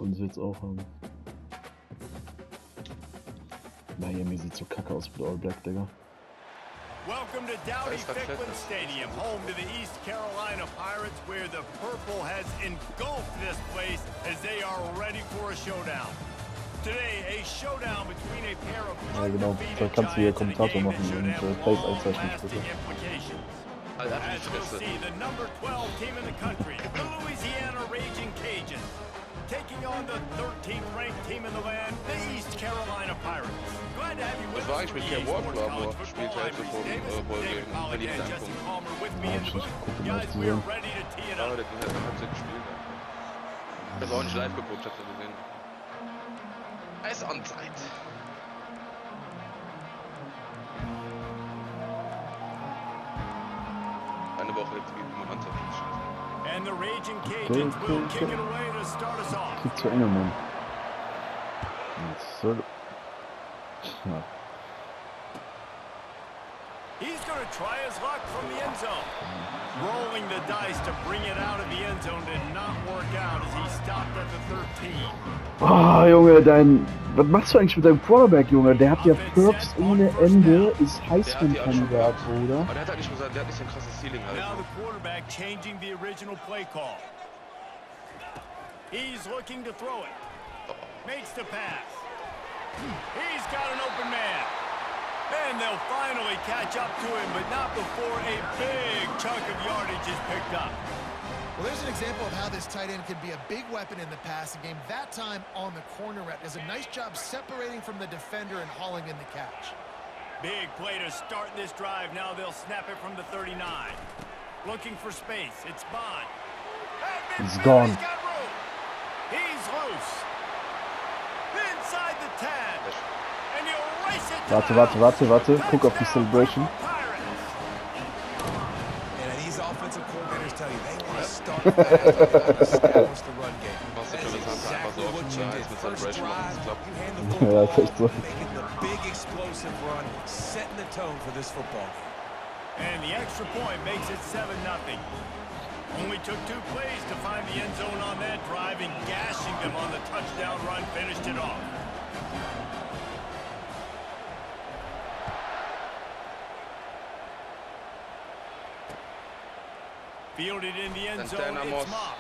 Wollen sie jetzt auch haben. Miami sieht so kacke aus mit All Black, Digga. Welcome to Dowdy-Ficklin Stadium, home to the East Carolina Pirates, where the purple has engulfed this place as they are ready for a showdown. Today, a showdown between a pair of undefeated giants in a game that should have long-lasting implications. As we'll see, the number 12 team in the country, the Louisiana Raging Cajuns, taking on the 13th ranked team in the land, the East Carolina Pirates. Glad to have you with us for EA Sports College Football. I'm Reese Davis, David Pollack and Jesse Palmer with me in booth. Guys, we're ready to tee it up. Ich habe auch nicht live geguckt, ich hab's ja gesehen. Er ist on Zeit. Eine Woche jetzt wie eine Mannschaft. And the Raging Cajuns will kick it away to start us off. Kick zu Engelmann. So. Ja. He's going to try his luck from the end zone. Rolling the dice to bring it out of the end zone did not work out as he stopped at the 13. Oh, Junge, was machst du eigentlich mit deinem Quarterback, Junge? Der hat ja Perks ohne Ende, ist Heisman-Kandidat, Bruder. Aber der hat halt nicht gesagt, der hat nicht so ein krasses Ceiling halt. Now the quarterback changing the original play call. He's looking to throw it. Makes the pass. He's got an open man. And they'll finally catch up to him, but not before a big chunk of yardage is picked up. Well, there's an example of how this tight end can be a big weapon in the passing game. That time on the corner route does a nice job separating from the defender and hauling in the catch. Big play to start this drive. Now they'll snap it from the 39. Looking for space. It's Bond. He's gone. He's got room. He's loose. Inside the 10. And he'll race it to Warte. Guck auf die Celebration. Offensive coordinators tell you they want to start fast and establish the run game. That's exactly what you did. First drive, you hand the football, making the big explosive run, setting the tone for this football game. And the extra point makes it 7-0. Only took 2 plays to find the end zone on that drive, and gashing them on the touchdown run finished it off. Fielded in the end zone, it's Moss.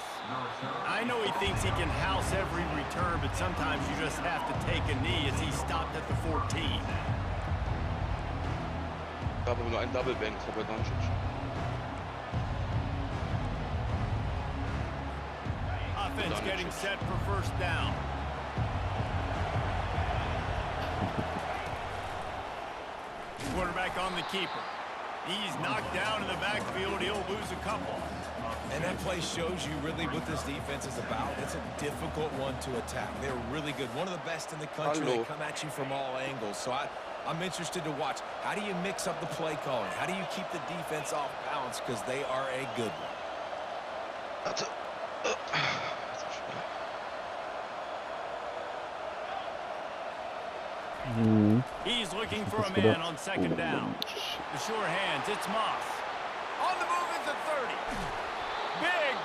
I know he thinks he can house every return, but sometimes you just have to take a knee as he stopped at the 14. Da haben wir nur ein Double Bank, das war gar nicht. Offense getting set for first down. Quarterback on the keeper. He's knocked down in the backfield. He'll lose a couple. And that play shows you really what this defense is about. It's a difficult one to attack. They're really good. One of the best in the country. They come at you from all angles. So I'm interested to watch. How do you mix up the play calling? How do you keep the defense off balance? Because they are a good one. He's looking for a man on second down. The sure hands, it's Moss. On the move at the 30.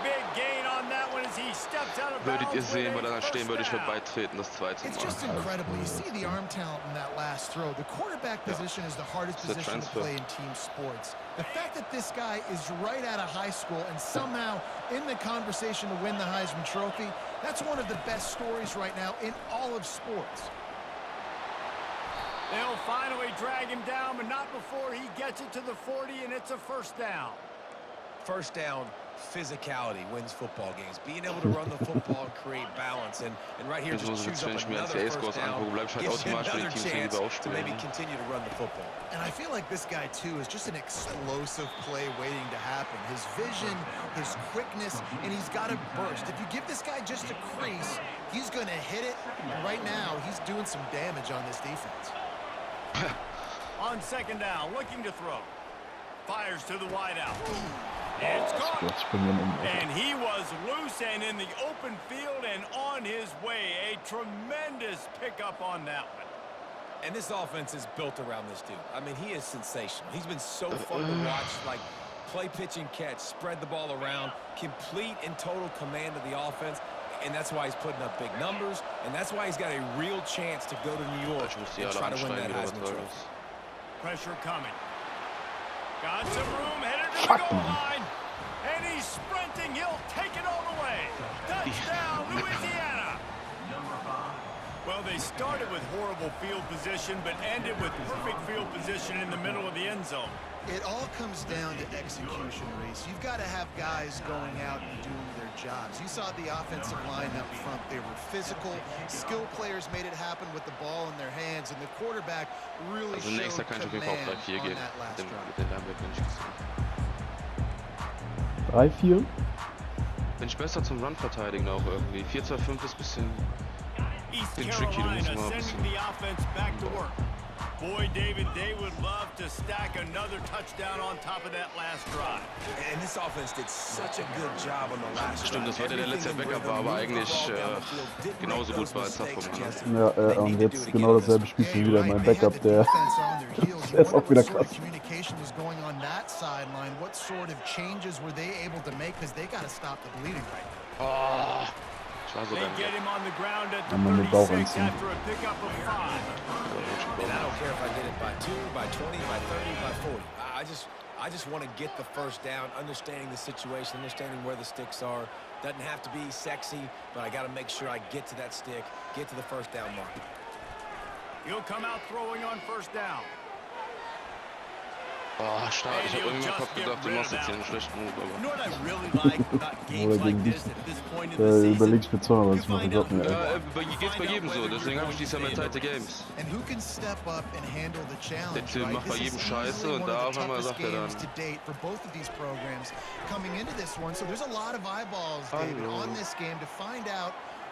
Big gain on that one as he steps out of bounds. Würdet ihr sehen, wo er dann stehen würde, ich würde beitreten, das zweite Mal. It's just incredible. You see the arm talent in that last throw. The quarterback position is the hardest position to play in team sports. The fact that this guy is right out of high school and somehow in the conversation to win the Heisman Trophy, that's one of the best stories right now in all of sports. They'll finally drag him down, but not before he gets it to the 40, and it's a first down. First down, physicality wins football games. Being able to run the football and create balance. And right here, just choose up another first down, gives him another chance to maybe continue to run the football. And I feel like this guy, too, is just an explosive play waiting to happen. His vision, his quickness, and he's got a burst. If you give this guy just a crease, he's going to hit it. And right now, he's doing some damage on this defense. On second down, looking to throw. Fires to the wideout. It's gone. And he was loose and in the open field and on his way. A tremendous pickup on that one. And this offense is built around this dude. I mean, he is sensational. He's been so fun to watch, like play, pitch, and catch, spread the ball around, complete and total command of the offense. And that's why he's putting up big numbers, and that's why he's got a real chance to go to New York and try to win that Heisman Trophy. Pressure coming. Got some room, headed to the goal line. And he's sprinting. He'll take it all the way. Touchdown, Louisiana. Well, they started with horrible field position, but ended with perfect field position in the middle of the end zone. It all comes down to execution, Reese. You've got to have guys going out and doing their jobs. You saw the offensive line up front. They were physical. Skilled players made it happen with the ball in their hands, and the quarterback really showed command on that last drive. 3-4. Bin ich besser zum Run verteidigen auch irgendwie. 4-2-5 ist ein bisschen tricky, da muss man ein bisschen. Boy, David, they would love to stack another touchdown on top of that last drive. And this offense did such a good job on the last drive. Stimmt, das war der letzte Backup war, aber eigentlich genauso gut war als davor. Ja, und jetzt genau dasselbe Spiel schon wieder. Mein Backup, der ist auch wieder krass. Communication was going on that sideline. What sort of changes were they able to make? Because they got to stop the bleeding right now. Oh. They get him on the ground at the I'm 36 after a pickup of 5. And I don't care if I get it by 2, by 20, by 30, by 40. I just want to get the first down, understanding the situation, understanding where the sticks are. Doesn't have to be sexy, but I got to make sure I get to that stick, get to the first down mark. He'll come out throwing on first down. Oh, stark. Ich hab irgendwie im Kopf gedacht, du machst jetzt hier einen schlechten Move, aber... überlegst mir zwar, was ich mache, glaub mir. Geht's bei jedem so, deswegen habe ich diese Mentality Games. Der Typ macht bei jedem Scheiße und da auf einmal sagt er dann...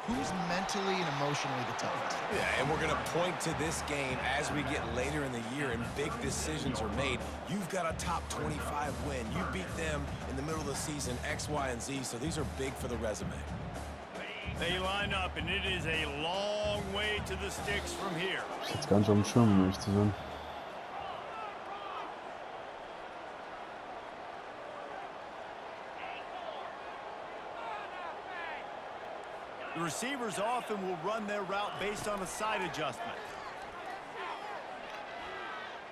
Who's mentally and emotionally the toughest? Yeah, and we're going to point to this game as we get later in the year and big decisions are made. You've got a top 25 win. You beat them in the middle of the season, X, Y, and Z, so these are big for the resume. They line up, and it is a long way to the sticks from here. Jetzt gar nicht auf dem Schirm, um ehrlich zu sein. The receivers often will run their route based on a side adjustment.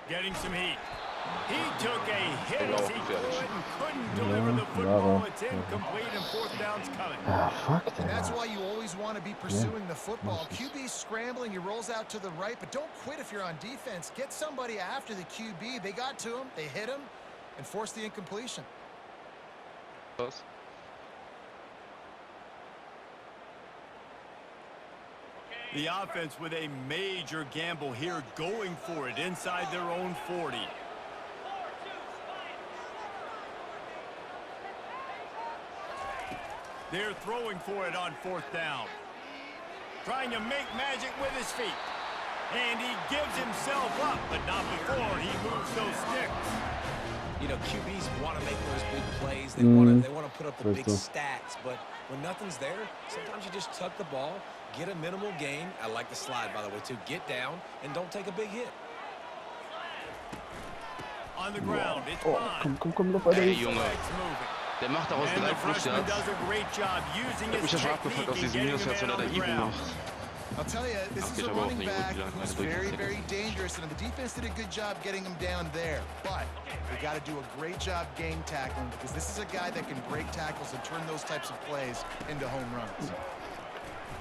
Getting some heat. He took a hit as he couldn't deliver the football. It's incomplete and fourth down's coming. Fuck that. And that's why you always want to be pursuing the football. QB's scrambling, he rolls out to the right, but don't quit if you're on defense. Get somebody after the QB. They got to him, they hit him, and forced the incompletion. Was? The offense with a major gamble here, going for it inside their own 40. They're throwing for it on fourth down. Trying to make magic with his feet. And he gives himself up, but not before he moves those sticks. You know, QBs want to make those big plays. They want to put up the big stats, but when nothing's there, sometimes you just tuck the ball, get a minimal gain. I like the slide, by the way, too. Get down and don't take a big hit. On the ground, it's fine. Komm, lauf weiter. Ey, Junge. Der macht daraus 3 plus Yards. Ich hab mich ja schon abgefuckt aus diesem Minus-Yards, wenn er da Even macht. I'll tell you, this is a running back who's very, very dangerous, and the defense did a good job getting him down there. But they got to do a great job game tackling, because this is a guy that can break tackles and turn those types of plays into home runs.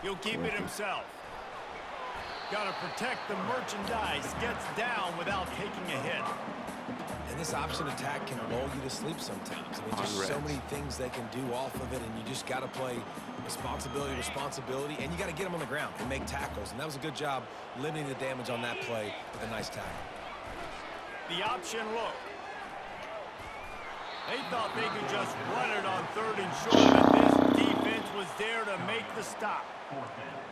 He'll keep it himself. Got to protect the merchandise. Gets down without taking a hit. And this option attack can lull you to sleep sometimes. I mean, just so many things they can do off of it, and you just got to play responsibility, and you got to get them on the ground and make tackles. And that was a good job limiting the damage on that play with a nice tackle. The option look. They thought they could just run it on 3rd and short, but this defense was there to make the stop.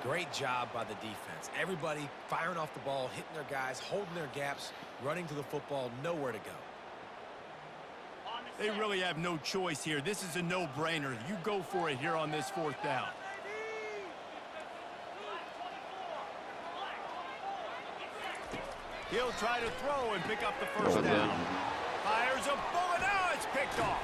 Great job by the defense. Everybody firing off the ball, hitting their guys, holding their gaps, running to the football, nowhere to go. They really have no choice here. This is a no-brainer. You go for it here on this 4th down. He'll try to throw and pick up the first down. Fires a bullet. Now it's picked off.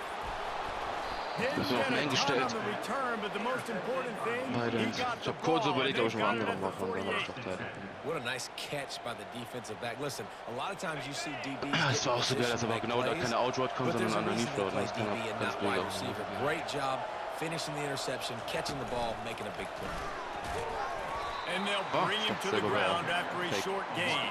Didn't noch get einen a ton eingestellt. on the return, but the most important thing, Beide. he got Ich the habe kurz ball, überlegt, and ob ich they noch einen got it anderen at the mache, und dann war ich 48. doch Teile. What a nice catch by the defensive back. Listen, a lot of times you see DBs Es war auch so geil, dass aber genau da keine Outroute kommt, sondern ein Underneath Route. Das kann auch ganz billig aussehen. Great job finishing the interception, catching the ball, making a big play. And they'll bring him to the ground after a short gain.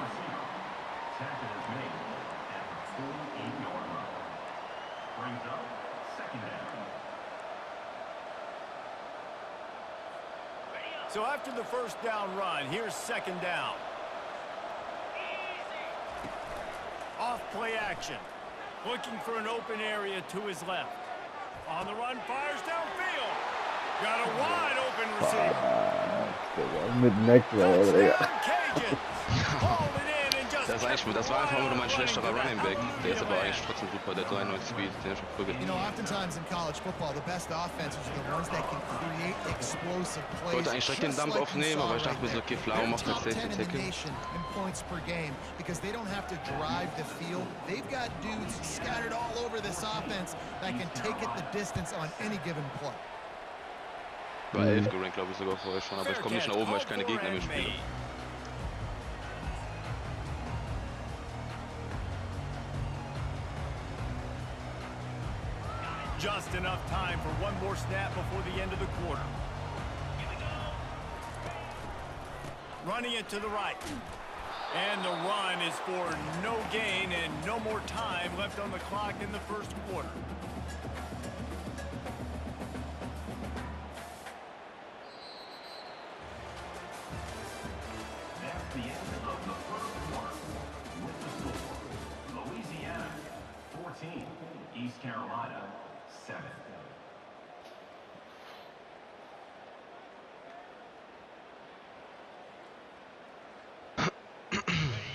So after the first down run, here's second down. Off play action. Looking for an open area to his left. On the run, fires downfield. Got a wide open receiver. Mit Neckroll, Digga. Touchdown, Cajuns. Hauled it in and just Das war einfach nur mein schlechterer Running Back. Der ist aber eigentlich trotzdem super, der 93 Speed, den er schon prügelt. You know, oftentimes in college football, the best offenses are the ones that can create explosive Ich plays. wollte eigentlich direkt den Dump aufnehmen, aber ich dachte mir so, okay, Flau macht jetzt den Tackle. In points per game because they don't have to drive the field. They've got dudes scattered all over this offense that can take it the distance on any given play. War 11 gerankt, glaube ich sogar vorher schon, aber ich komme nicht nach oben, weil ich keine Gegner mehr spiele. Just enough time for one more snap before the end of the quarter. Running it to the right. And the run is for no gain and no more time left on the clock in the first quarter. That's the end of the first quarter. With the score, Louisiana 14, East Carolina 7.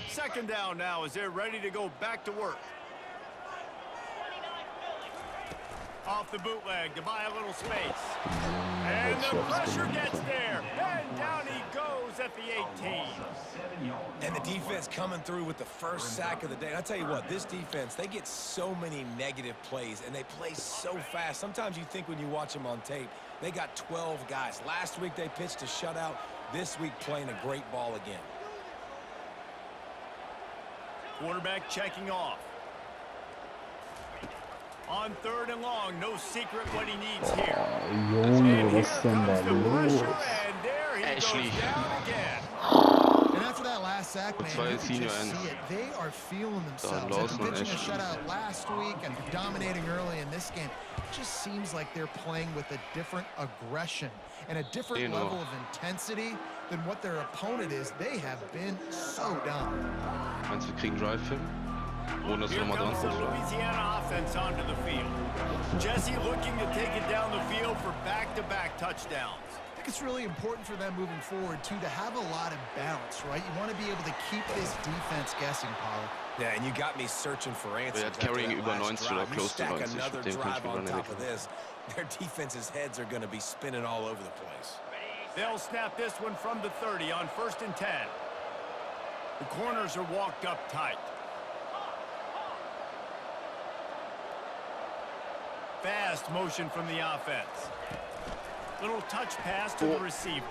Second down now as they're ready to go back to work. Off the bootleg to buy a little space. And the pressure gets there. And down he goes at the 18. And the defense coming through with the first sack of the day. I tell you what, this defense, they get so many negative plays, and they play so fast. Sometimes you think when you watch them on tape, they got 12 guys. Last week they pitched a shutout. This week playing a great ball again. Quarterback checking off. On third and long, no secret what he needs here. Junge, was ist denn da los? And there he Ashley. goes down again. And after that last sack, man, you can just see it. They are feeling themselves. After pitching a shutout last week and dominating early in this game, it just seems like they're playing with a different aggression and a different level of intensity than what their opponent is. They have been so dominant. Meinst du, wir kriegen Drive hin? Ohne dass Here nochmal dran comes the kommt. Louisiana offense onto the field. Jesse looking to take it down the field for back-to-back touchdowns. I think it's really important for them moving forward, too, to have a lot of balance, right? You want to be able to keep this defense guessing, Pollock. Yeah, and you got me searching for answers. Er hat Carrying über 90 oder close to 90. Another Den kann ich drive mir on gar top nicht of this. Their defense's heads are going to be spinning all over the place. They'll snap this one from the 30 on 1st and 10. The corners are walked up tight. Fast motion from the offense. Little touch pass to the receiver.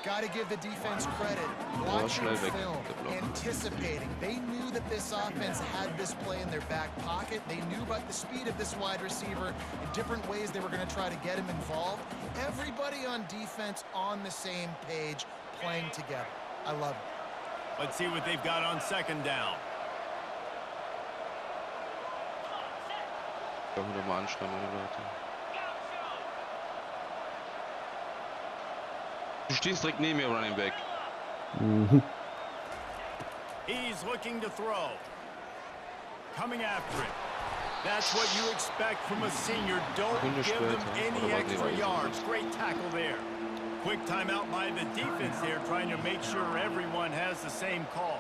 Got to give the defense credit. Watching film, anticipating. They knew that this offense had this play in their back pocket. They knew about the speed of this wide receiver in different ways they were going to try to get him involved. Everybody on defense on the same page, playing together. I love it. Let's see what they've got on second down. Können wir mal anschreiben, meine Leute. Du stehst direkt neben mir, Running Back. He's looking to throw. Coming after it. That's what you expect from a senior. Don't give them any extra yards. Great tackle there. Quick timeout by the defense there, trying to make sure everyone has the same call.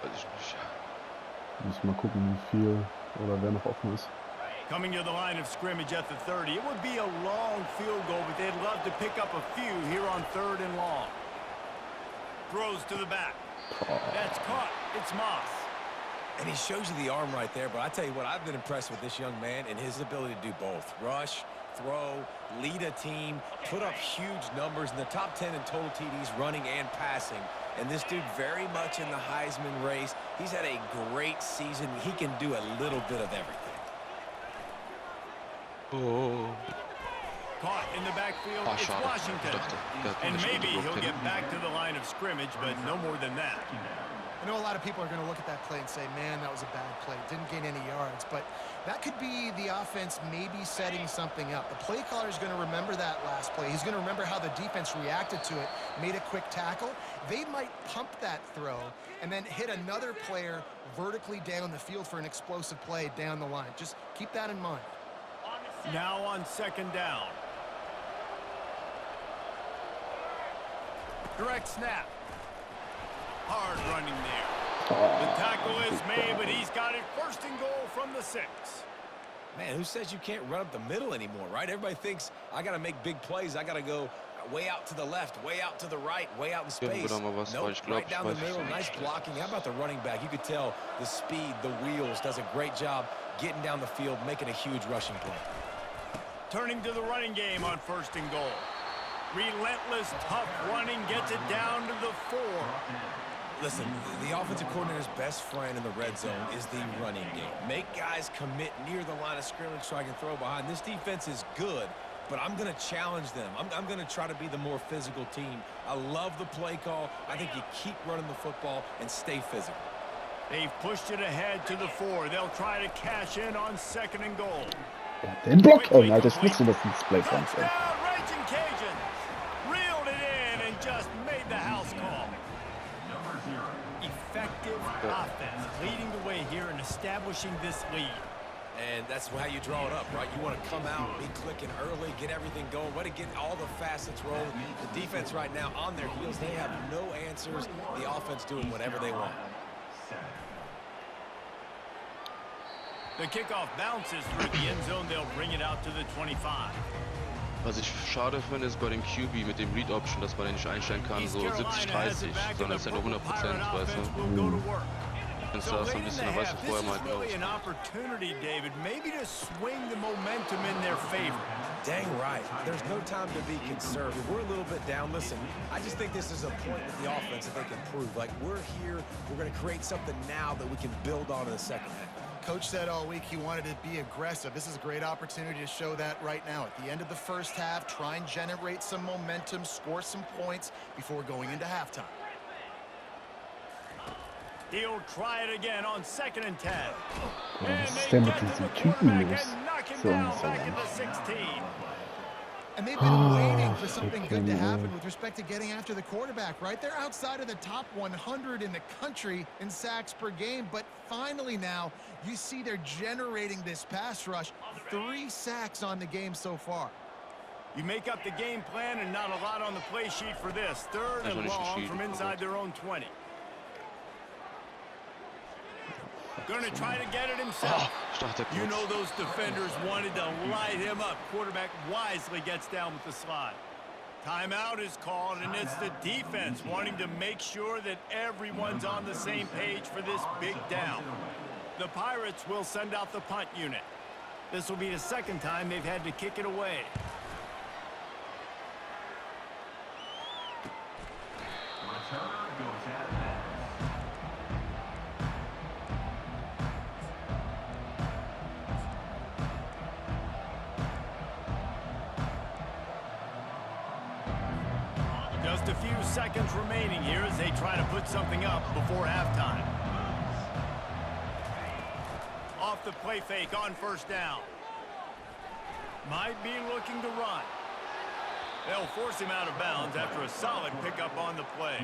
Weiß ich nicht. Muss mal gucken, wie viel oder wer noch offen ist. Coming to the line of scrimmage at the 30. It would be a long field goal, but they'd love to pick up a few here on 3rd and long. Throws to the back. That's caught. It's Moss. And he shows you the arm right there, but I tell you what, I've been impressed with this young man and his ability to do both. Rush, throw, lead a team, put up huge numbers in the top 10 in total TDs, running and passing. And this dude very much in the Heisman race. He's had a great season. He can do a little bit of everything. Oh. Caught in the backfield, Oh, it's schade. Washington. Ich dachte, And nicht maybe he'll unterbrochen. get back to the line of scrimmage, but no more than that. I know a lot of people are going to look at that play and say, man, that was a bad play. Didn't gain any yards. But that could be the offense maybe setting something up. The play caller is going to remember that last play. He's going to remember how the defense reacted to it, made a quick tackle. They might pump that throw and then hit another player vertically down the field for an explosive play down the line. Just keep that in mind. Now on second down. Direct snap. Hard running there. The tackle is made, but he's got it first and goal from the 6. Man, who says you can't run up the middle anymore, right? Everybody thinks I got to make big plays. I got to go way out to the left, way out to the right, way out in space. Nope, right down the middle. Nice blocking. How about the running back? You could tell the speed, the wheels, does a great job getting down the field, making a huge rushing play. Turning to the running game on first and goal. Relentless, tough running gets it down to the 4. Listen, the offensive coordinator's best friend in the red zone is the running game. Make guys commit near the line of scrimmage so I can throw behind. This defense is good, but I'm going to challenge them. I'm going to try to be the more physical team. I love the play call. I think you keep running the football and stay physical. They've pushed it ahead to the 4. They'll try to cash in on second and goal. Den Block. Oh nein, das wusste das nicht Play von. Touchdown, Raging Cajuns. Reeled it in and just made the house call. Effective offense, leading the way here and establishing this lead. And that's how you draw it up, right? You want to come out, be clicking early, get everything going, want to get all the facets rolling. The defense right now on their heels, they have no answers. The offense doing whatever they want. The kickoff bounces through the end zone. They'll bring it out to the 25. Was ich schade finde, ist bei dem QB mit dem Read Option, dass man den nicht einstellen kann, so 70-30, sondern es ist ja nur 100%, weißt du? Wenn du das so ein bisschen, dann weißt du vorher mal really an opportunity, David, maybe to swing the momentum in their favor. Dang right. There's no time to be conservative. We're a little bit down. Listen, I just think this is a point with the offense that they can prove. Like, we're here, we're going to create something now that we can build on in the second half. Coach said all week he wanted to be aggressive. This is a great opportunity to show that right now. At the end of the first half, try and generate some momentum, score some points before going into halftime. He'll try it again on second and 10. Was ist denn mit diesem Typen los? So ein The 16. And they've been waiting for something good to happen with respect to getting after the quarterback, right? They're outside of the top 100 in the country in sacks per game, but finally now you see they're generating this pass rush. 3 sacks on the game so far. You make up the game plan and not a lot on the play sheet for this. Third and long from inside their own 20. Going to try to get it himself. You know those defenders wanted to light him up. Quarterback wisely gets down with the slide. Timeout is called, and it's the defense wanting to make sure that everyone's on the same page for this big down. The Pirates will send out the punt unit. This will be the second time they've had to kick it away. Just a few seconds remaining here as they try to put something up before halftime. Off the play fake on first down. Might be looking to run. They'll force him out of bounds after a solid pickup on the play.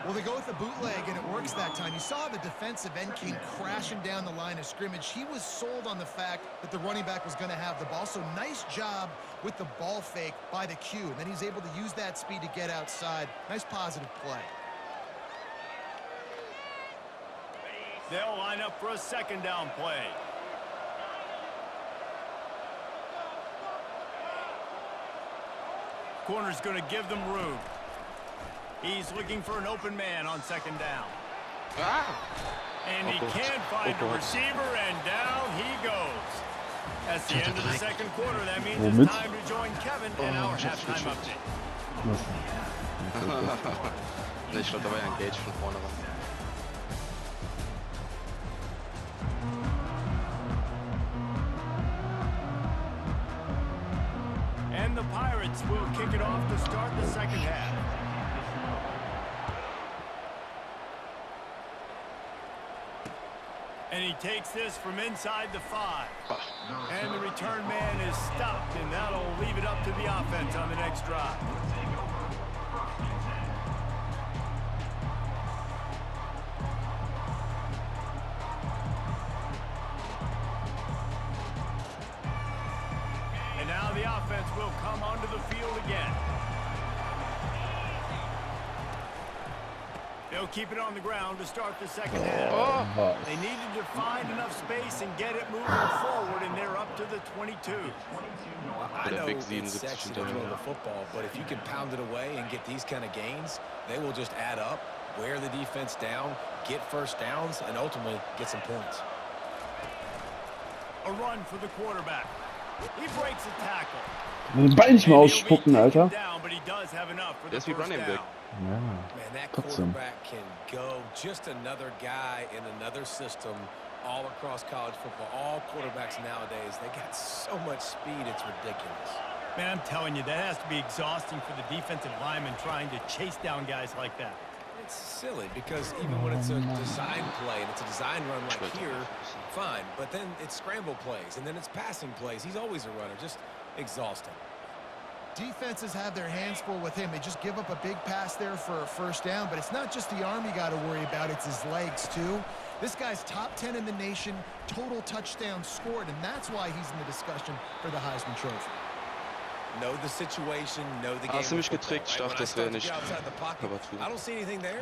Well, they go with the bootleg, and it works that time. You saw the defensive end came crashing down the line of scrimmage. He was sold on the fact that the running back was going to have the ball. So nice job with the ball fake by the Q. And then he's able to use that speed to get outside. Nice positive play. They'll line up for a second down play. Corner's going to give them room. He's looking for an open man on second down. And he can't find a receiver, and down he goes. That's the end of the second quarter. That means it's time to join Kevin and our halftime update. Ne, ich glaube, da war ja ein Gage von vorne ran. And the Pirates will kick it off to start the second half. And he takes this from inside the 5. And the return man is stopped, and that'll leave it up to the offense on the next drive. And now the offense will come onto the field again. They'll keep it on the ground to start the second half. They needed to find enough space and get it moving forward, and they're up to the 22. I know it's sexy to throw the football, but if you can pound it away and get these kind of gains, they will just add up, wear the defense down, get first downs, and ultimately get some points. A run for the quarterback. He breaks a tackle. Den Ball nicht mehr ausspucken, Alter. Der ist wie Running Back. Ja, Man, that quarterback can go. Just another guy in another system all across college football. All quarterbacks nowadays, they got so much speed, it's ridiculous. Man, I'm telling you, that has to be exhausting for the defensive lineman trying to chase down guys like that. It's silly because even when it's a design play and it's a design run like here, fine. But then it's scramble plays and then it's passing plays. He's always a runner, just exhausting. Defenses have their hands full with him. They just give up a big pass there for a first down, but it's not just the arm you got to worry about, it's his legs too. This guy's top 10 in the nation, total touchdowns scored, and that's why he's in the discussion for the Heisman Trophy. Know the situation, know the game. Hast du mich getrickt? Ich dachte, das wäre nicht. I don't see anything there.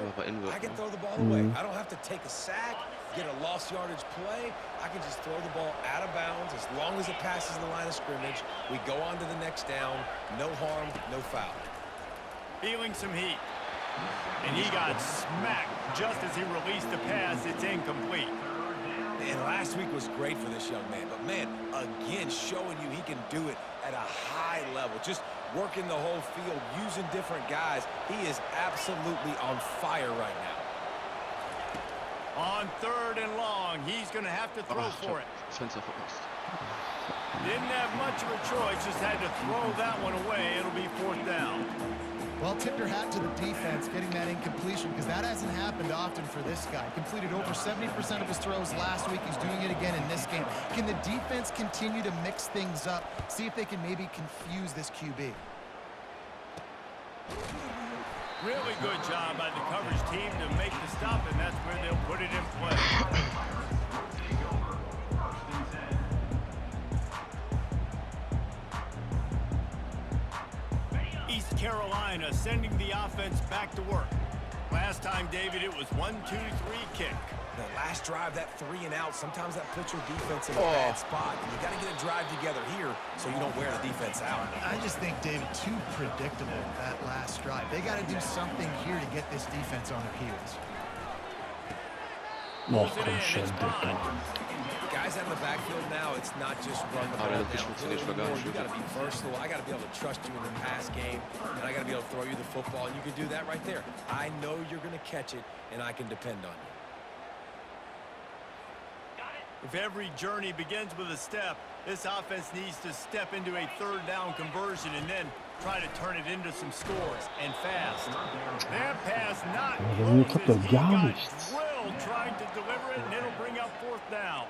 I can throw the ball away. I don't have to take a sack, get a lost yardage play. I can just throw the ball out of bounds as long as it passes the line of scrimmage. We go on to the next down. No harm, no foul. Feeling some heat. And he got smacked just as he released the pass. It's incomplete. And last week was great for this young man. But, man, again, showing you he can do it at a high level. Just working the whole field, using different guys. He is absolutely on fire right now. On 3rd and long, he's going to have to throw for it. Didn't have much of a choice, just had to throw that one away. It'll be 4th down. Well, tip your hat to the defense getting that incompletion because that hasn't happened often for this guy. Completed over 70% of his throws last week. He's doing it again in this game. Can the defense continue to mix things up? See if they can maybe confuse this QB. Really good job by the coverage team to make the stop, and that's where they'll put it in play. East Carolina sending the offense back to work. Last time, David, it was 1-2-3 kick. The last drive, that 3 and out, sometimes that puts your defense in a bad spot. And you got to get a drive together here so you don't wear the defense out. I just think, David, too predictable, that last drive. They got to do something here to get this defense on their heels. Oh, komm schon, Digga. Guys out in the backfield now, it's not just run the ball down. You got to be versatile. I got to be able to trust you in the pass game, and I got to be able to throw you the football, and you can do that right there. I know you're going to catch it, and I can depend on you. If every journey begins with a step, this offense needs to step into a 3rd down conversion and then try to turn it into some scores, and fast. That pass not close. He got drilled trying to deliver it, and it'll bring up 4th down.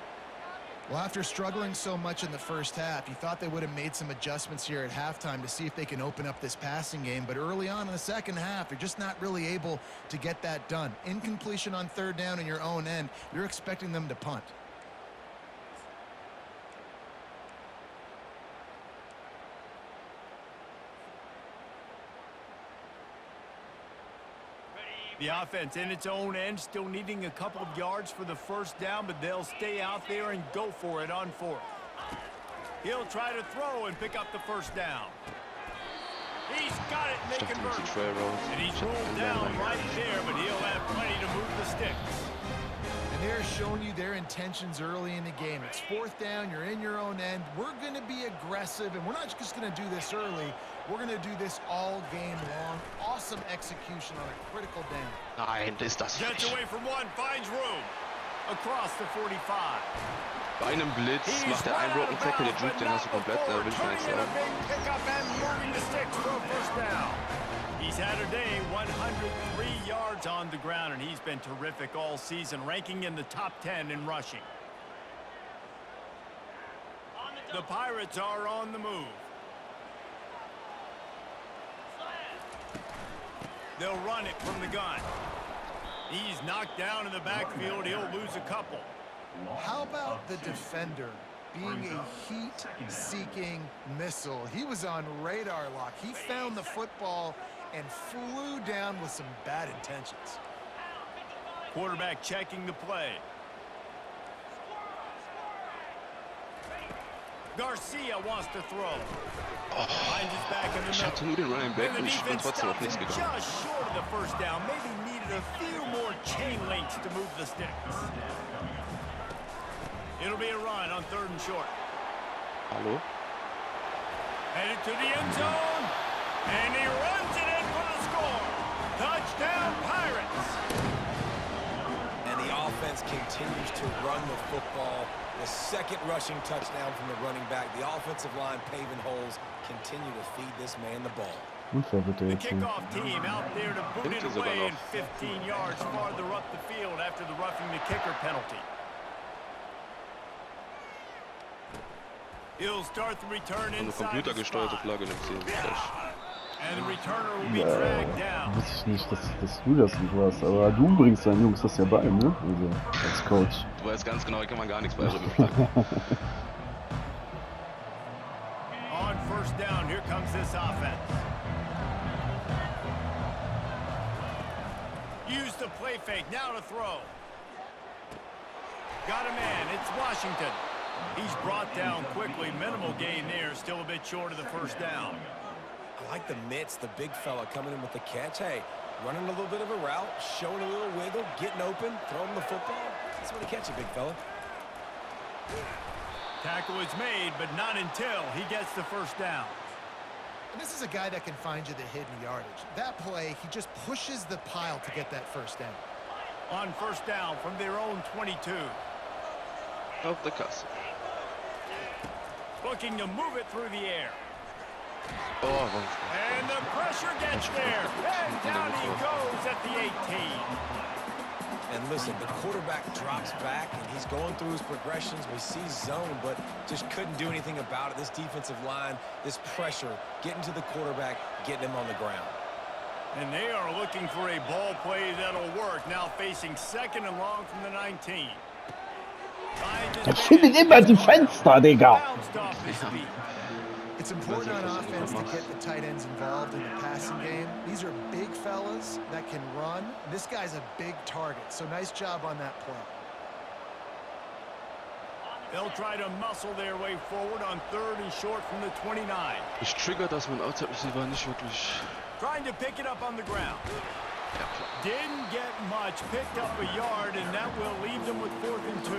Well, after struggling so much in the first half, you thought they would have made some adjustments here at halftime to see if they can open up this passing game. But early on in the second half, they're just not really able to get that done. Incompletion on 3rd down in your own end, you're expecting them to punt. The offense in its own end, still needing a couple of yards for the first down, but they'll stay out there and go for it on 4th. He'll try to throw and pick up the first down. He's got it, and they convert. And he's rolled down right there, but he'll have plenty to move the sticks. And they're showing you their intentions early in the game. It's 4th down, you're in your own end. We're going to be aggressive, and we're not just going to do this early. We're going to do this all game long. Awesome execution on a critical down. Nein, ist das Gets frech. away from one, finds room. Across the 45. Bei einem Blitz macht er einen Broken Tackle, der Juke, den hast du komplett, will ich gar nicht sagen. He's had a day, 103 yards on the ground, and he's been terrific all season, ranking in the top 10 in rushing. The Pirates are on the move. They'll run it from the gun. He's knocked down in the backfield. He'll lose a couple. How about the defender being a heat-seeking missile? He was on radar lock. He found the football and flew down with some bad intentions. Quarterback checking the play. Garcia wants to throw. Finds his back in the Ich hatte middle. nur den Running Back And und the ich bin defense trotzdem auf stops nichts him gegangen. just short of the first down. Maybe needed a few more chain links to move the sticks. It'll be a run on 3rd and short. Hallo? Headed to the end zone. And he runs it in for the score. Touchdown, Pirates. And the offense continues to run the football. The 2nd rushing touchdown from the running back. The offensive line paving holes. Continue to feed this man the ball. Unfair bitte The jetzt. kickoff team out there to boot it Hinten sogar away noch. and 15 yards farther up the field after the roughing the kicker penalty. He'll start the return Eine inside the computergesteuerte spot. Flagge nimmt sie gleich. And the returner will be dragged down. Weiß ich nicht, dass du das nicht warst, aber du bringst deinen Jungs das ja bei, ne? Also, als Coach. Du weißt ganz genau, hier kann man gar nichts beibringen. Flagge. On 1st down, here comes this offense. Use the play fake, now to throw. Got a man, it's Washington. He's brought down quickly, minimal gain there, still a bit short of the 1st down. I like the mitts, the big fella coming in with the catch. Hey, running a little bit of a route, showing a little wiggle, getting open, throwing the football. That's when he catch it, big fella. Tackle is made, but not until he gets the 1st down. And this is a guy that can find you the hidden yardage. That play, he just pushes the pile to get that 1st down. On 1st down from their own 22. Auf der Kasse. Looking to move it through the air. Oh, warum? And the pressure gets there. And down he goes at the 18. And listen, the quarterback drops back, and he's going through his progressions. We see zone, but just couldn't do anything about it. This defensive line, this pressure, getting to the quarterback, getting him on the ground. And they are looking for a ball play that'll work. Now facing 2nd and long from the 19. Das findet immer die Fenster, Digga. Bounced off his feet. It's important on offense to get the tight ends involved in the passing game. These are big fellas that can run. This guy's a big target, so nice job on that play. They'll try to muscle their way forward on 3rd and short from the 29. Ich trigger das mit Outside Receiver nicht wirklich. Trying to pick it up on the ground. Ja, klar. Didn't get much, picked up a yard, and that will leave them with 4th and 2.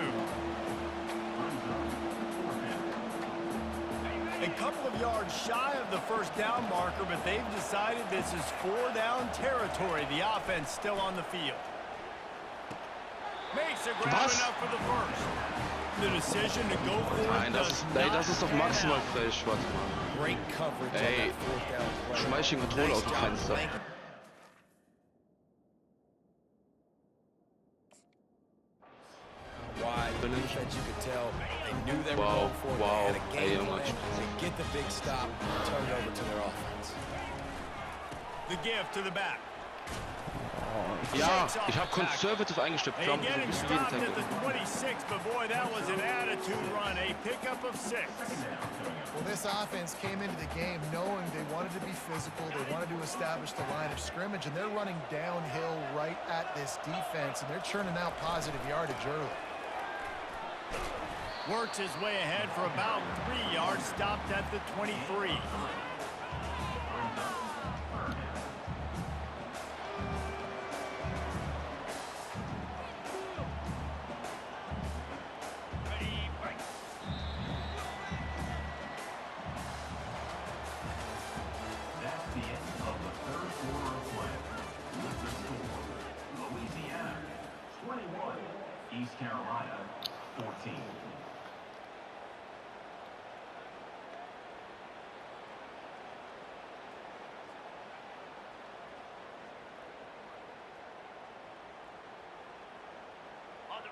A couple of yards shy of the 1st down marker, but they've decided this is 4 down territory. The offense still on the field. Makes a grab enough for the 1st. The decision to go for it Nein, das ist doch maximal frech. Warte mal. Great coverage on Ey, that 4th down play. schmeiß den Controller aus dem Nice job Fenster. flanking. Wide defense, you could tell they knew they were Wow, going for it. wow. They had a Ey, game Junge. plan to get the big stop, turn it over to their offense. The give to the back. Ja, ich habe Conservative eingestellt. They Jump, get him jeden stopped at Tackle. the 26, but boy, that was an attitude run. A pickup of 6. Well, this offense came into the game knowing they wanted to be physical, they wanted to establish the line of scrimmage, and they're running downhill right at this defense, and they're churning out positive yardage early. Works his way ahead for about 3 yards, stopped at the 23.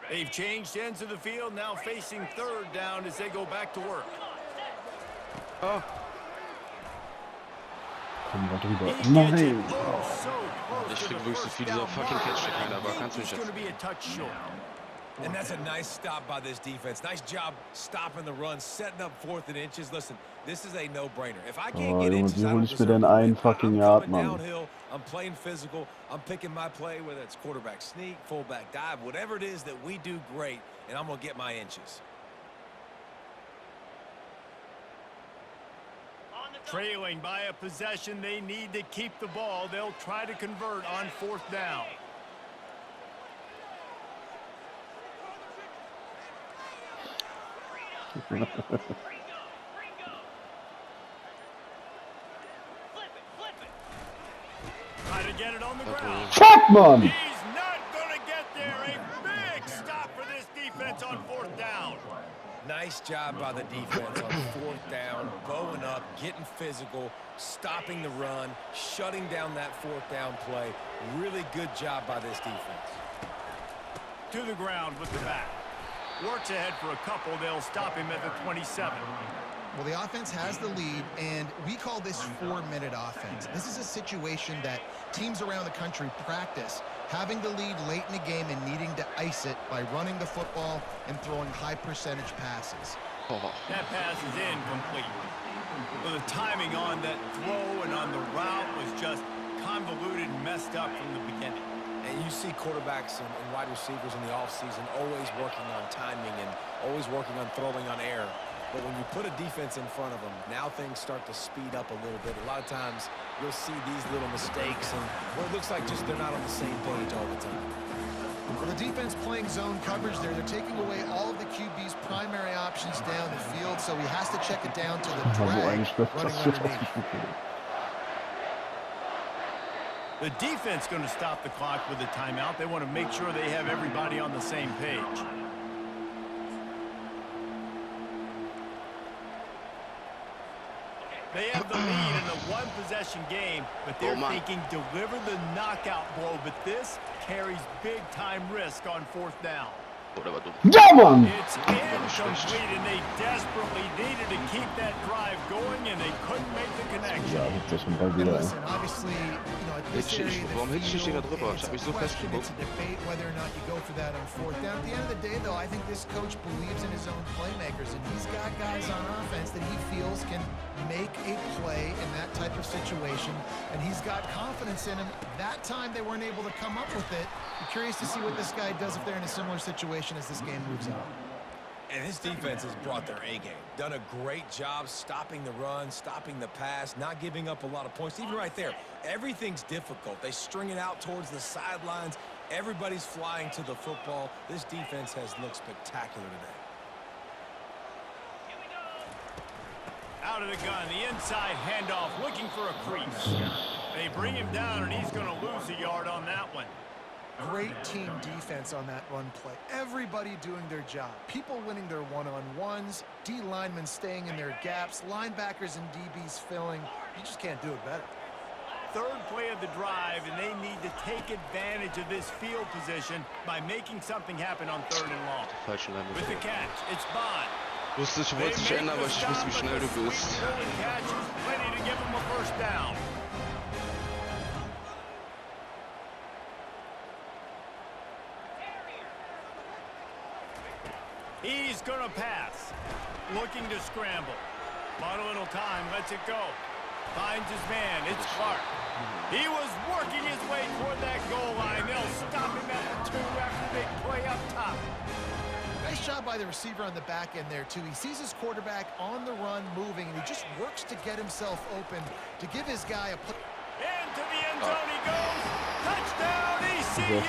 They've changed ends of the field, now facing third down as they go back to work. Oh. Kommen wir drüber. Nein! Ich krieg wirklich so viel dieser fucking Catch keiner, aber kannst du mich jetzt. And that's a nice stop by this defense. Nice job stopping the run, setting up 4th and inches. Listen, this is a no-brainer. If I can't get inches, I don't deserve to win. I'm coming downhill. I'm playing physical. I'm picking my play, whether it's quarterback sneak, fullback dive, whatever it is that we do great, and I'm going to get my inches. Trailing by a possession, they need to keep the ball. They'll try to convert on 4th down. Try to get it on the ground. Fuck, man! He's not going to get there. A big stop for this defense on 4th down. Nice job by the defense on 4th down, going up, getting physical, stopping the run, shutting down that 4th down play. Really good job by this defense. To the ground with the back. Works ahead for a couple. They'll stop him at the 27. Well, the offense has the lead, and we call this 4-minute offense. This is a situation that teams around the country practice, having the lead late in the game and needing to ice it by running the football and throwing high-percentage passes. That pass is incomplete. Well, the timing on that throw and on the route was just convoluted and messed up from the beginning. And you see quarterbacks and wide receivers in the offseason always working on timing and always working on throwing on air. But when you put a defense in front of them, now things start to speed up a little bit. A lot of times you'll see these little mistakes and where it looks like just they're not on the same page all the time. Well, the defense playing zone coverage there. They're taking away all of the QB's primary options down the field, so he has to check it down to the drag running underneath. The defense going to stop the clock with a timeout. They want to make sure they have everybody on the same page. They have the lead in a one-possession game, but they're thinking deliver the knockout blow. But this carries big-time risk on 4th down. Ja, Mann! It's incomplete, and they desperately needed to keep that drive going, and they couldn't make the connection. Ja, das ist schon wieder. Listen, obviously, you know, at this area of the field, it's a question, it's a debate whether or not you go for that on 4th down. At the end of the day, though, I think this coach believes in his own playmakers, and he's got guys on offense that he feels can make a play in that type of situation, and he's got confidence in him. That time they weren't able to come up with it. I'm curious to see what this guy does if they're in a similar situation as this game moves on. And his defense has brought their A-game. Done a great job stopping the run, stopping the pass, not giving up a lot of points. Even right there, everything's difficult. They string it out towards the sidelines. Everybody's flying to the football. This defense has looked spectacular today. Out of the gun, the inside handoff, looking for a crease. They bring him down, and he's going to lose a yard on that one. Great team defense on that run play. Everybody doing their job. People winning their one-on-ones, D linemen staying in their gaps, linebackers and DBs filling. You just can't do it better. Third play of the drive, and they need to take advantage of this field position by making something happen on 3rd and long. With the catch, it's Bond. Ich wollte es nicht ändern, aber ich wusste, wie schnell du bist. Plenty to give him a 1st down. He's going to pass. Looking to scramble. Bought a little time, lets it go. Finds his man. It's Clark. He was working his way toward that goal line. They'll stop him at the 2 after they play up top. Nice job by the receiver on the back end there, too. He sees his quarterback on the run moving, and he just works to get himself open to give his guy a put. Into the end zone he goes. Touchdown, ECU.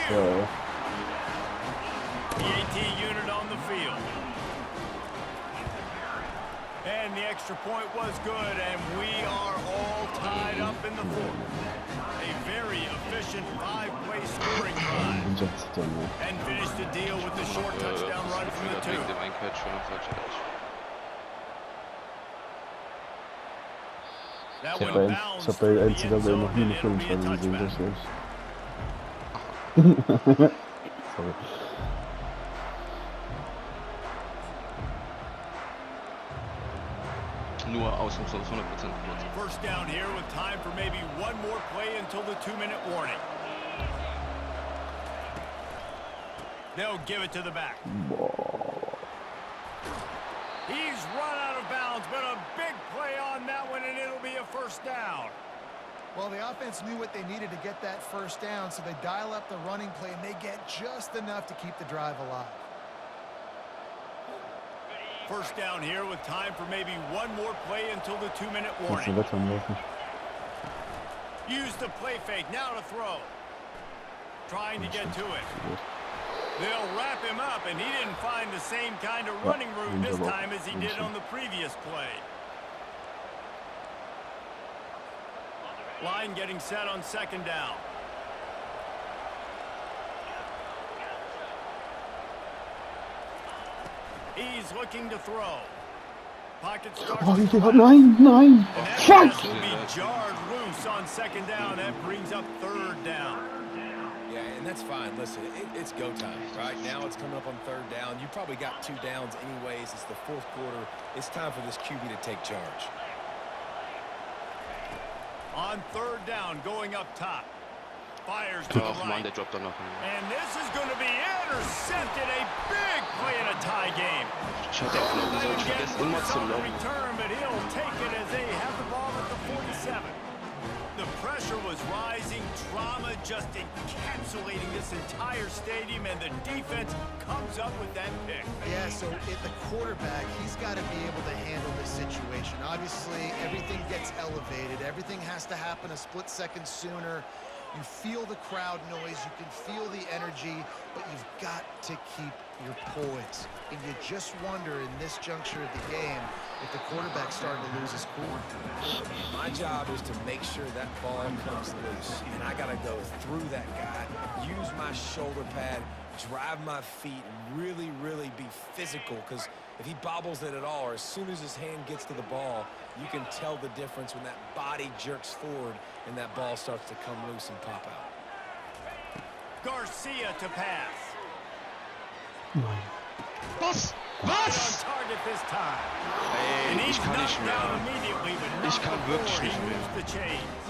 The AT unit on the field. And the extra point was good, and we are all tied up in the 4th. A very efficient 5-play scoring drive. And finished the deal with the short touchdown run from the 2. That one bounced Ich habe bei einziger Mal noch nie eine Filmschreibe gesehen, das ist. Sorry. nur ausnahmslos 100% benutzt. First down here with time for maybe one more play until the 2-minute warning. They'll give it to the back. He's run out of bounds, but a big play on that one, and it'll be a first down. Well, the offense knew what they needed to get that first down, so they dial up the running play, and they get just enough to keep the drive alive. First down here with time for maybe one more play until the 2-minute warning. Use the play fake, now to throw. Trying to get to it. They'll wrap him up, and he didn't find the same kind of running room this time as he did on the previous play. Line getting set on second down. He's looking to throw. Pocket starts to Nein! Fuck! Will be jarred loose on second down. That brings up third down. Yeah, and that's fine. Listen, it's go time. Right now it's coming up on third down. You probably got 2 downs anyways. It's the fourth quarter. It's time for this QB to take charge. On third down, going up top. Fires to the right. Der droppt dann noch. And this is going to be intercepted. A big play in a tie game. Ich hatte immer zu laufen. Return, but he'll take it as they have the ball at the 47. The pressure was rising. Trauma just encapsulating this entire stadium, and the defense comes up with that pick. Yeah, so the quarterback, he's got to be able to handle this situation. Obviously, everything gets elevated. Everything has to happen a split second sooner. You feel the crowd noise, you can feel the energy, but you've got to keep your poise. And you just wonder in this juncture of the game if the quarterback's starting to lose his cool. My job is to make sure that ball comes loose, and I got to go through that guy, use my shoulder pad, drive my feet, and really, really be physical, because if he bobbles it at all, or as soon as his hand gets to the ball, you can tell the difference when that body jerks forward and that ball starts to come loose and pop out. Garcia to pass. Was? On target this time. And he's ich kann nicht down mehr. immediately, but not Ich kann wirklich before he nicht mehr. moves the chains.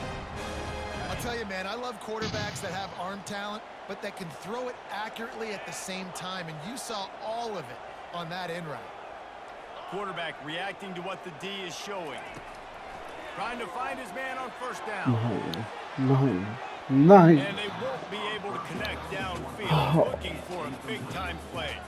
I'll tell you, man, I love quarterbacks that have arm talent, but that can throw it accurately at the same time, and you saw all of it on that in route. Quarterback reacting to what the D is showing. Trying to find his man on first down. Nein! And they won't be able to connect downfield, looking for a big-time play.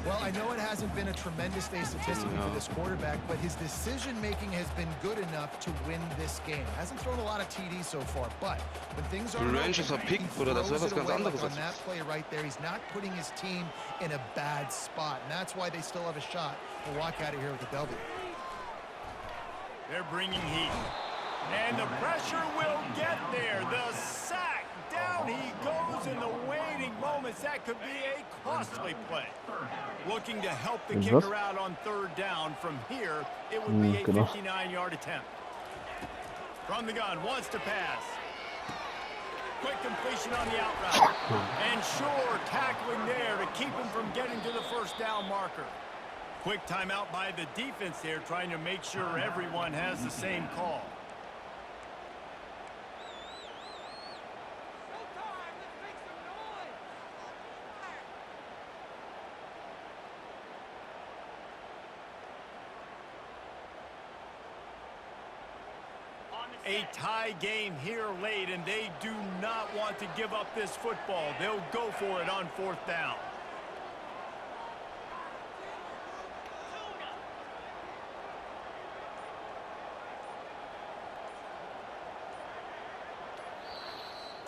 Well, I know it hasn't been a tremendous day statistically for this quarterback, but his decision-making has been good enough to win this game. Hasn't thrown a lot of TDs so far, but when things are on that play right there, he's not putting his team in a bad spot, and that's why they still have a shot to walk out of here with a W. They're bringing heat. And the pressure will get there. The sack. Down he goes in the waiting moments. That could be a costly play. Looking to help the kicker out on third down. From here, it would be a 59-yard attempt. From the gun, wants to pass. Quick completion on the out route. And sure, tackling there to keep him from getting to the first down marker. Quick timeout by the defense there, trying to make sure everyone has the same call. A tie game here late, and they do not want to give up this football. They'll go for it on fourth down.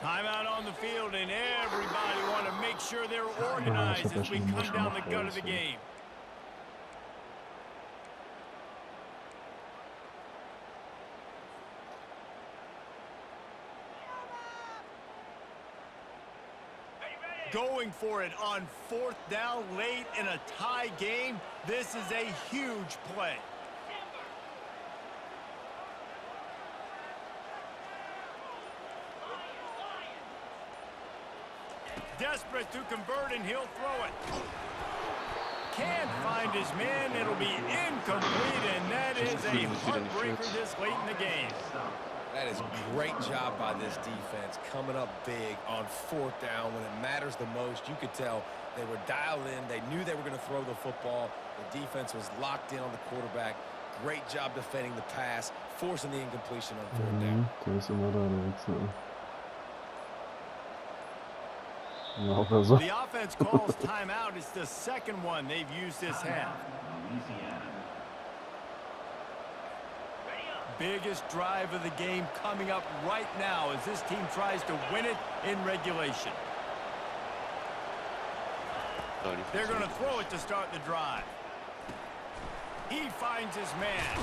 Timeout on the field, and everybody want to make sure they're organized as we come down the gut of the game. Going for it on fourth down late in a tie game. This is a huge play. Desperate to convert, and he'll throw it. can't find his man. It'll be incomplete, and that is a heartbreaker this late in the game. That is a great job by this defense, coming up big on 4th down when it matters the most. You could tell they were dialed in. They knew they were going to throw the football. The defense was locked in on the quarterback. Great job defending the pass, forcing the incompletion on 4th down. Der ist immer da, der Wechsel. Ja, auch so. The offense calls timeout. It's the second one they've used this half. Louisiana. Biggest drive of the game coming up right now as this team tries to win it in regulation. They're going to throw it to start the drive. He finds his man.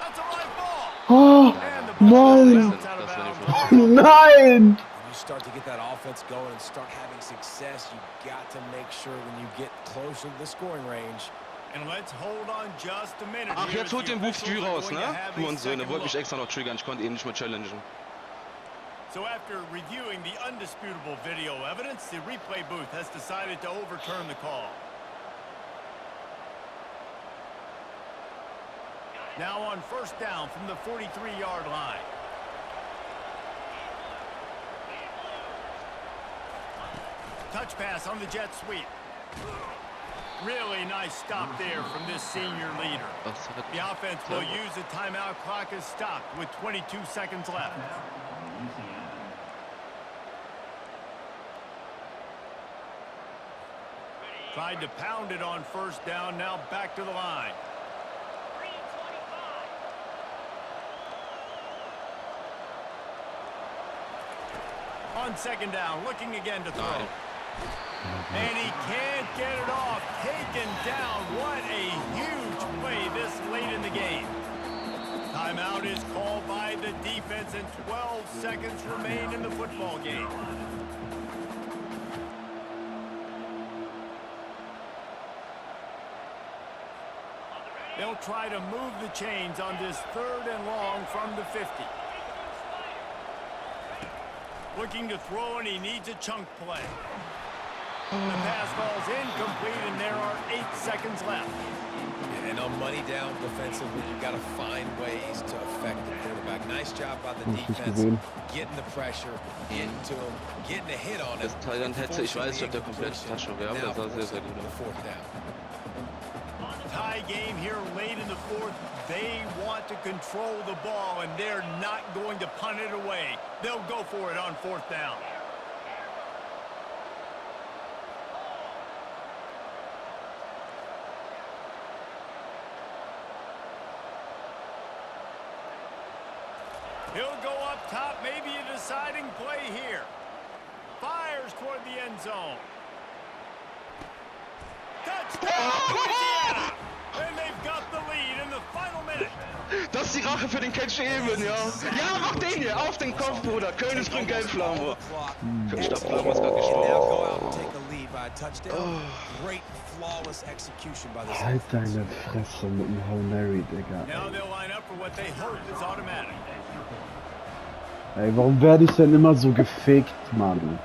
That's a live ball. Oh, And the ball bounces out of bounds. nein! When you start to get that offense going and start having success, you got to make sure when you get closer to the scoring range. And let's hold on just a minute. Ach, jetzt holt den Wufstü raus, ne? Hurensohn, der wollte mich extra noch triggern. Ich konnte ihn nicht mehr challengen. So after reviewing the undisputable video evidence, the replay booth has decided to overturn the call. Now on 1st down from the 43-yard line. Touch pass on the jet sweep. Really nice stop there from this senior leader. The offense will use the timeout. Clock is stopped with 22 seconds left. Tried to pound it on 1st down, now back to the line. On 2nd down, looking again to throw. And he can't get it off. Taken down. What a huge play this late in the game. Timeout is called by the defense, and 12 seconds remain in the football game. They'll try to move the chains on this 3rd and long from the 50. Looking to throw, and he needs a chunk play. The pass falls incomplete, and there are 8 seconds left. And on money down defensively, you've got to find ways to affect the quarterback. Nice job by the defense, getting the pressure, getting to him, getting a hit on him. Das Thailand hätte, ich weiß, ich habe der komplette Tasche gehabt, das war sehr, sehr gut. 4th down. Tie game here late in the 4th. They want to control the ball, and they're not going to punt it away. They'll go for it on 4th down. He'll go up top, maybe a deciding play here. Fires toward the end zone. Touchdown, Louisiana! And they've got the lead in the final minute. Das ist die Rache für den Catch eben, ja. Ja, mach den hier, auf den Kopf, Bruder. Köln ist grün-gelb, Flamme. Stabflamme ist gerade gestorben. Halt deine Fresse mit dem Hail Mary, Digga. Now they'll line up for what they hope is automatic. Ey, warum werde ich denn immer so gefickt, Mann?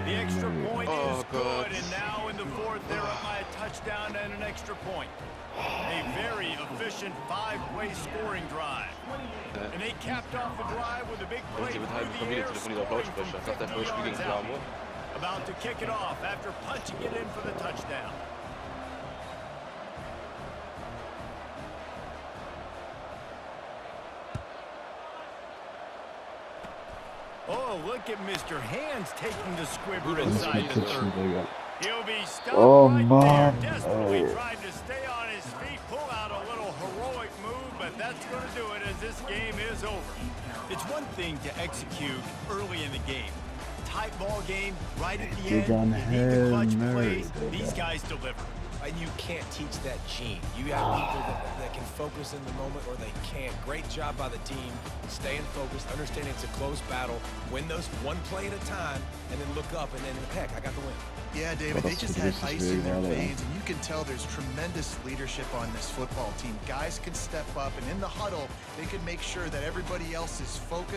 The extra point is good, and now in the 4th, they're up by a touchdown and an extra point. A very efficient 5-play scoring drive. And they capped off the drive with a big play through the air, scoring from 50 yards out. About to kick it off after punching it in for the touchdown. Oh, look at Mr. Hands taking the squibber inside the 30. He'll be stopped right there, desperately trying to stay on his feet, pull out a little heroic move, but that's going to do it as this game is over. It's one thing to execute early in the game. Tight ball game, right at the end, you need the clutch plays. These guys deliver. And you can't teach that gene. You have people that can focus in the moment or they can't. Great job by the team, staying focused, understanding it's a close battle, win those one play at a time, and then look up, and then, heck, I got the win. Yeah, David, they just had ice in their veins, and you can tell there's tremendous leadership on this football team. Guys can step up, and in the huddle, they can make sure that everybody else is focused.